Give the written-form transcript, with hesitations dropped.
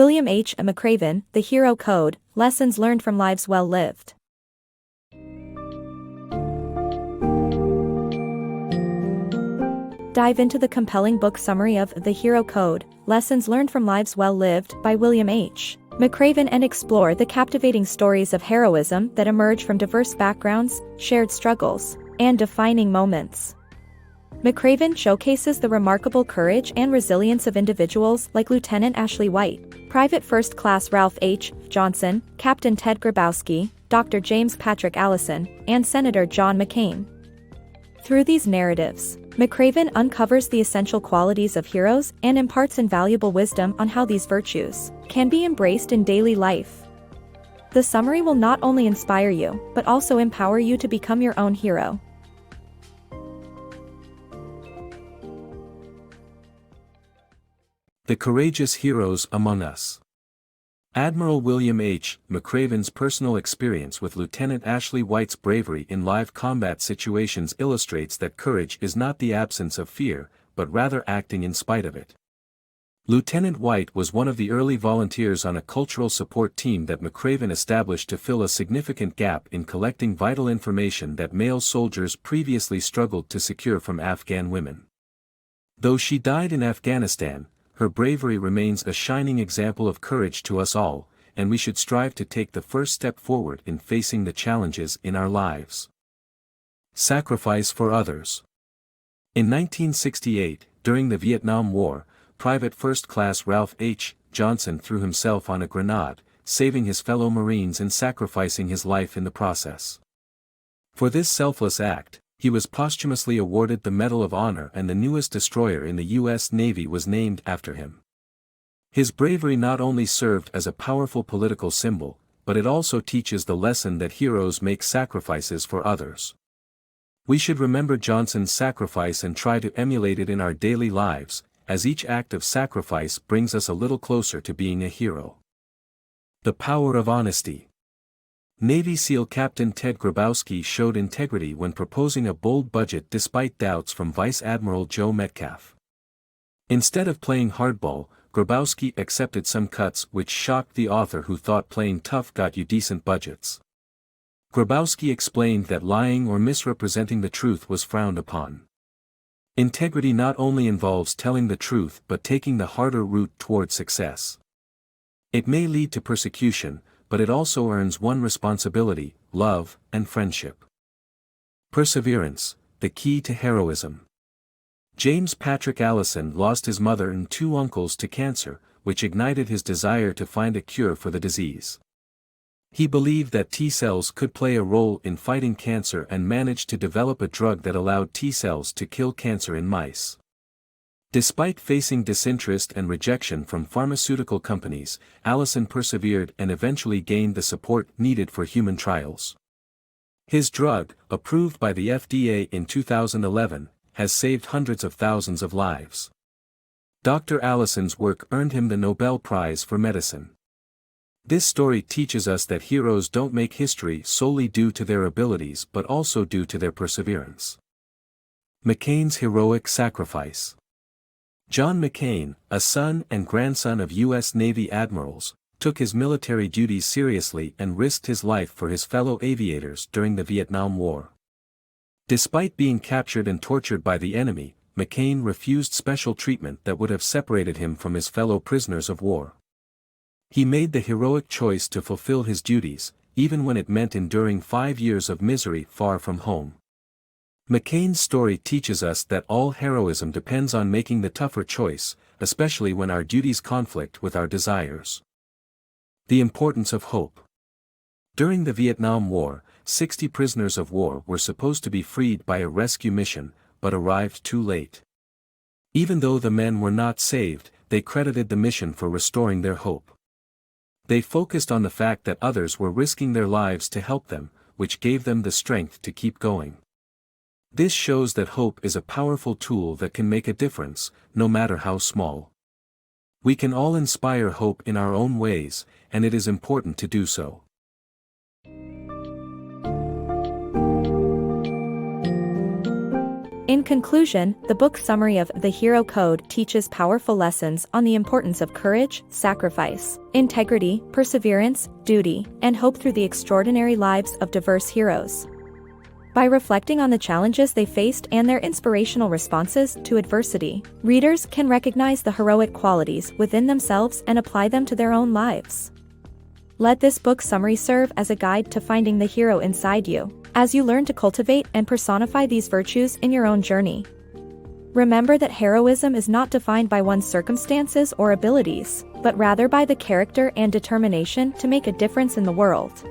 William H. McRaven, The Hero Code, Lessons Learned from Lives Well Lived. Dive into the compelling book summary of The Hero Code, Lessons Learned from Lives Well Lived by William H. McRaven and explore the captivating stories of heroism that emerge from diverse backgrounds, shared struggles, and defining moments. McRaven showcases the remarkable courage and resilience of individuals like Lieutenant Ashley White, Private First Class Ralph H. Johnson, Captain Ted Grabowski, Dr. James Patrick Allison, and Senator John McCain. Through these narratives, McRaven uncovers the essential qualities of heroes and imparts invaluable wisdom on how these virtues can be embraced in daily life. The summary will not only inspire you, but also empower you to become your own hero. The Courageous Heroes Among Us. Admiral William H. McRaven's personal experience with Lieutenant Ashley White's bravery in live combat situations illustrates that courage is not the absence of fear, but rather acting in spite of it. Lieutenant White was one of the early volunteers on a cultural support team that McRaven established to fill a significant gap in collecting vital information that male soldiers previously struggled to secure from Afghan women. Though she died in Afghanistan, her bravery remains a shining example of courage to us all, and we should strive to take the first step forward in facing the challenges in our lives. Sacrifice for others. In 1968, during the Vietnam War, Private First Class Ralph H. Johnson threw himself on a grenade, saving his fellow Marines and sacrificing his life in the process. For this selfless act, he was posthumously awarded the Medal of Honor, and the newest destroyer in the U.S. Navy was named after him. His bravery not only served as a powerful political symbol, but it also teaches the lesson that heroes make sacrifices for others. We should remember Johnson's sacrifice and try to emulate it in our daily lives, as each act of sacrifice brings us a little closer to being a hero. The power of honesty. Navy SEAL Captain Ted Grabowski showed integrity when proposing a bold budget despite doubts from Vice Admiral Joe Metcalf. Instead of playing hardball, Grabowski accepted some cuts which shocked the author, who thought playing tough got you decent budgets. Grabowski explained that lying or misrepresenting the truth was frowned upon. Integrity not only involves telling the truth but taking the harder route toward success. It may lead to persecution, but it also earns one responsibility, love, and friendship. Perseverance, the key to heroism. James Patrick Allison lost his mother and two uncles to cancer, which ignited his desire to find a cure for the disease. He believed that T cells could play a role in fighting cancer and managed to develop a drug that allowed T cells to kill cancer in mice. Despite facing disinterest and rejection from pharmaceutical companies, Allison persevered and eventually gained the support needed for human trials. His drug, approved by the FDA in 2011, has saved hundreds of thousands of lives. Dr. Allison's work earned him the Nobel Prize for Medicine. This story teaches us that heroes don't make history solely due to their abilities but also due to their perseverance. McCain's heroic sacrifice. John McCain, a son and grandson of U.S. Navy admirals, took his military duties seriously and risked his life for his fellow aviators during the Vietnam War. Despite being captured and tortured by the enemy, McCain refused special treatment that would have separated him from his fellow prisoners of war. He made the heroic choice to fulfill his duties, even when it meant enduring 5 years of misery far from home. McCain's story teaches us that all heroism depends on making the tougher choice, especially when our duties conflict with our desires. The importance of hope. During the Vietnam War, 60 prisoners of war were supposed to be freed by a rescue mission, but arrived too late. Even though the men were not saved, they credited the mission for restoring their hope. They focused on the fact that others were risking their lives to help them, which gave them the strength to keep going. This shows that hope is a powerful tool that can make a difference, no matter how small. We can all inspire hope in our own ways, and it is important to do so. In conclusion, the book's summary of The Hero Code teaches powerful lessons on the importance of courage, sacrifice, integrity, perseverance, duty, and hope through the extraordinary lives of diverse heroes. By reflecting on the challenges they faced and their inspirational responses to adversity, readers can recognize the heroic qualities within themselves and apply them to their own lives. Let this book summary serve as a guide to finding the hero inside you, as you learn to cultivate and personify these virtues in your own journey. Remember that heroism is not defined by one's circumstances or abilities, but rather by the character and determination to make a difference in the world.